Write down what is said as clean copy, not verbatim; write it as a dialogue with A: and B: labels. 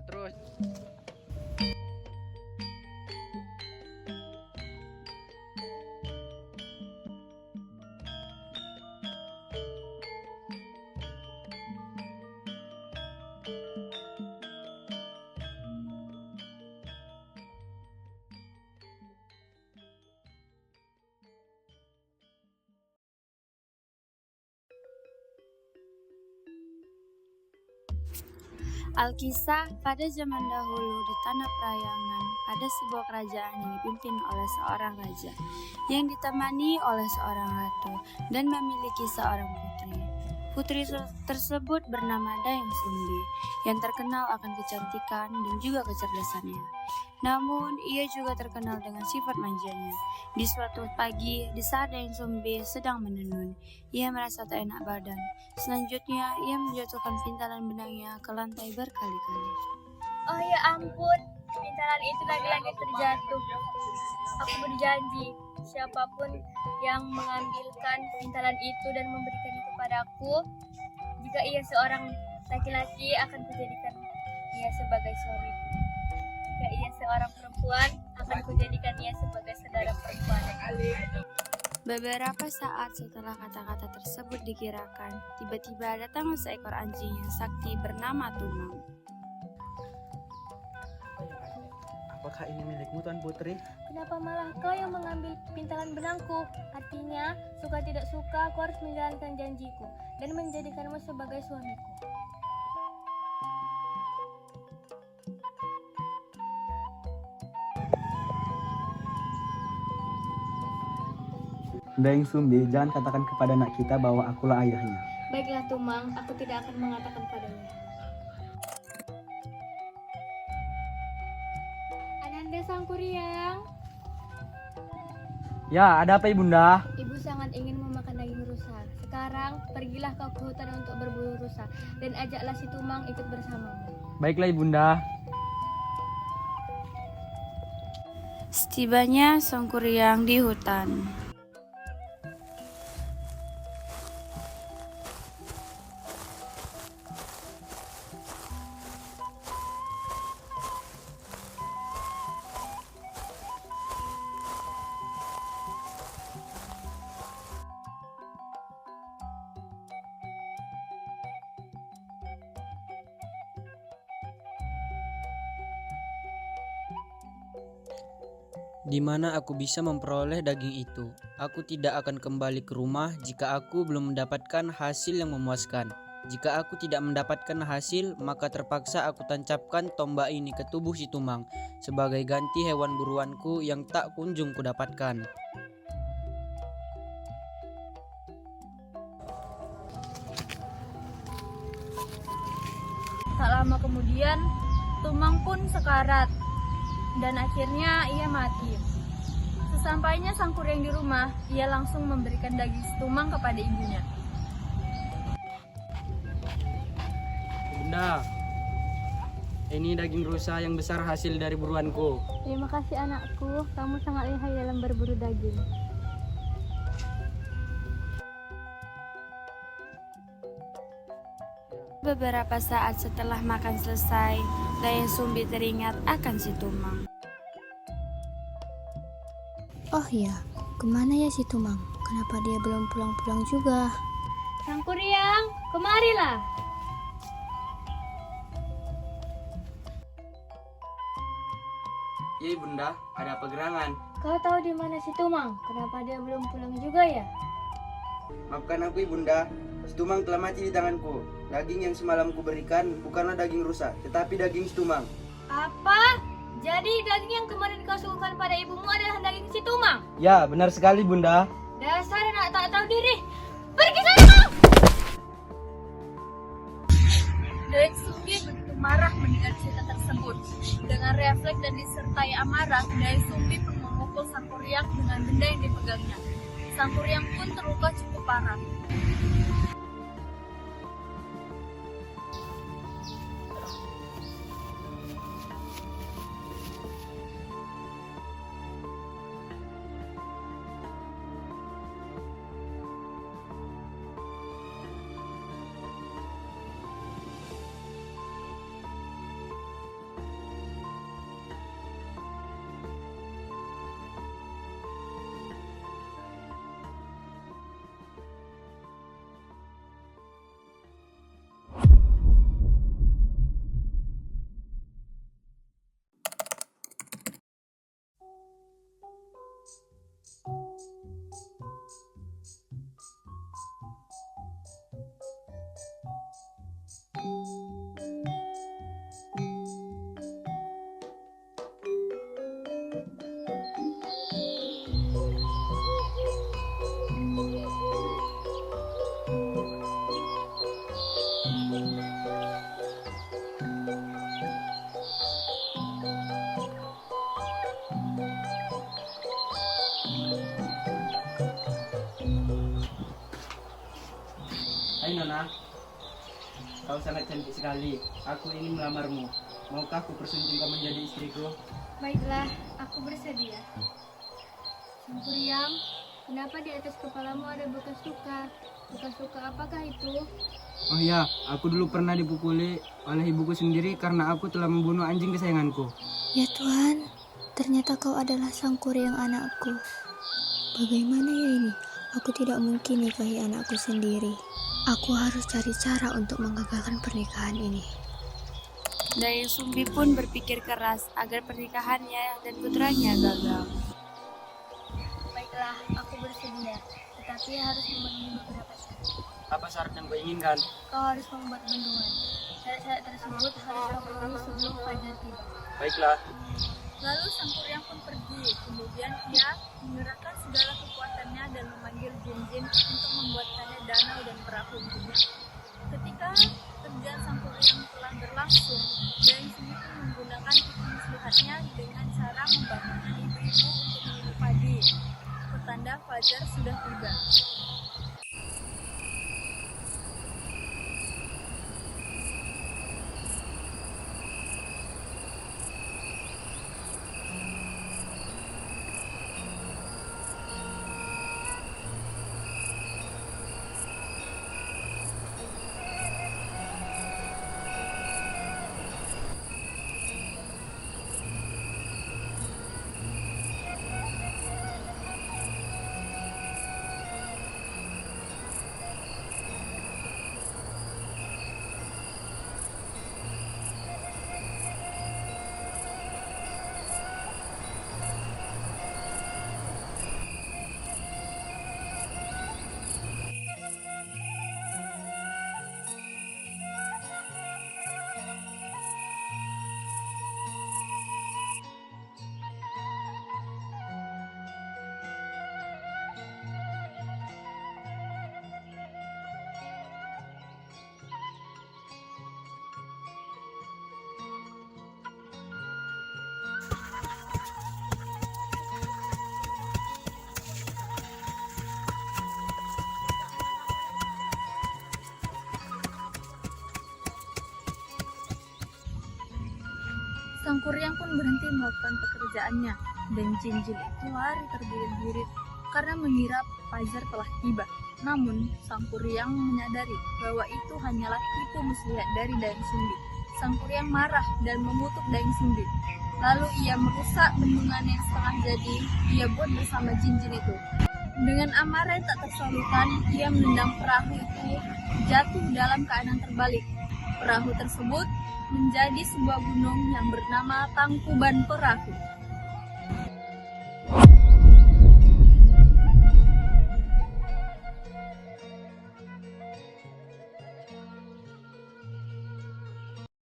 A: Terus
B: Alkisah pada zaman dahulu di tanah Prayangan, ada sebuah kerajaan yang dipimpin oleh seorang raja yang ditemani oleh seorang ratu dan memiliki seorang putri. Putri tersebut bernama Dayang Sumbi yang terkenal akan kecantikan dan juga kecerdasannya. Namun, ia juga terkenal dengan sifat manjanya. Di suatu pagi, di saat Dayang Sumbi sedang menenun, ia merasa tak enak badan. Selanjutnya, ia menjatuhkan pintalan benangnya ke lantai berkali-kali.
C: Oh ya ampun, pintalan itu lagi-lagi terjatuh. Aku berjanji, siapapun yang mengambilkan pintalan itu dan memberikan itu padaku, jika ia seorang laki-laki akan kujadikan ia sebagai suamiku. Jika ia seorang perempuan, akan kujadikan ia sebagai saudara perempuan.
B: Beberapa saat setelah kata-kata tersebut dikirakan, tiba-tiba datang seekor anjing yang sakti bernama Tumang.
A: apakah ini milikmu, Tuan Putri?
C: Kenapa malah kau yang mengambil pintalan benangku? Artinya, suka tidak suka, aku harus menjalankan janjiku dan menjadikanmu sebagai suamiku.
D: Dayang Sumbi, jangan katakan kepada anak kita bahwa akulah ayahnya.
C: Baiklah Tumang, aku tidak akan mengatakan padanya. Ananda Sangkuriang,
D: Ya, ada apa ibunda?
C: ibu sangat ingin memakan daging rusa. Sekarang, pergilah kau ke hutan untuk berburu rusa dan ajaklah si Tumang ikut bersamamu.
D: Baiklah ibunda.
B: Setibanya Sangkuriang di hutan.
E: Di mana aku bisa memperoleh daging itu? Aku tidak akan kembali ke rumah jika aku belum mendapatkan hasil yang memuaskan. Jika aku tidak mendapatkan hasil, maka terpaksa aku tancapkan tombak ini ke tubuh si Tumang sebagai ganti hewan buruanku yang tak kunjung kudapatkan.
C: Tak lama kemudian, Tumang pun sekarat dan akhirnya ia mati. Sesampainya Sangkuriang di rumah, ia langsung memberikan daging Tumang kepada ibunya.
E: Bunda, ini daging rusa yang besar hasil dari buruanku.
C: Terima kasih anakku, kamu sangat lihai dalam berburu daging.
B: Beberapa saat setelah makan selesai, Dayang Sumbi teringat akan si Tumang.
F: Oh ya, kemana ya si Tumang? Kenapa dia belum pulang-pulang juga?
C: Sangkuriang, kemarilah.
E: Iya bunda, ada apa gerangan?
C: Kau tahu di mana si Tumang? Kenapa dia belum pulang juga ya?
G: Maafkan aku ibunda, Stumang telah mati di tanganku. Daging yang semalam kuberikan bukanlah daging rusa, tetapi daging Stumang.
C: Apa? Jadi daging yang kemarin kau suguhkan pada ibumu adalah daging si Tumang?
D: Ya, benar sekali bunda.
C: Dasar anak tak tahu diri. Pergi sana! Dayang Sumbi begitu marah mendengar cerita tersebut. Dengan refleks dan disertai amarah, Dayang Sumbi pun memukul Sangkuriang dengan benda yang dipegangnya. Sangkuriang pun terluka cukup parah.
A: Hai Nona, kau sangat cantik sekali. Aku ingin melamarmu. Maukah aku persunting kau menjadi istriku?
C: Baiklah, aku bersedia. Sangkuriang, kenapa di atas kepalamu ada bekas luka? Bekas luka apakah itu?
G: Oh ya, aku dulu pernah dipukuli oleh ibuku sendiri karena aku telah membunuh anjing kesayanganku.
F: Ya Tuhan, ternyata kau adalah Sangkuriang anakku. Bagaimana ya ini? Aku tidak mungkin nikahi anakku sendiri. Aku harus cari cara untuk menggagalkan pernikahan ini.
B: Dayang Sumbi pun berpikir keras agar pernikahannya dan putranya gagal.
C: Baiklah, aku bersedia. Tetapi harus memenuhi beberapa syarat.
G: Apa syarat yang kau inginkan?
C: Kau harus membuat bendungan. Syarat-syarat tersebut harus kau penuhi sebelum fajar tiba.
G: Baiklah.
C: Lalu Sangkuriang pun pergi. Kemudian ia mengerahkan segala kekuatannya dan memanggil jin-jin untuk membuatkannya danau dan perahu juga. Ketika kerjaan Sangkuriang telah berlangsung, Dayang Sumbi pun menggunakan tipu muslihatnya dengan cara membangunkan ibu-ibu untuk minum padi. Pertanda fajar sudah tiba. Sangkuriang pun berhenti melakukan pekerjaannya dan jin-jin itu lari terbirit-birit karena mengira fajar telah tiba. Namun Sangkuriang menyadari bahwa itu hanyalah tipu muslihat dari Dayang Sumbi. Sangkuriang marah dan mengutuk Dayang Sumbi. Lalu ia merusak bendungan yang setengah jadi ia buat bersama jin-jin itu. Dengan amarah yang tak tersalurkan, ia menendang perahu itu jatuh dalam keadaan terbalik. Perahu tersebut menjadi sebuah gunung yang bernama Tangkuban Perahu.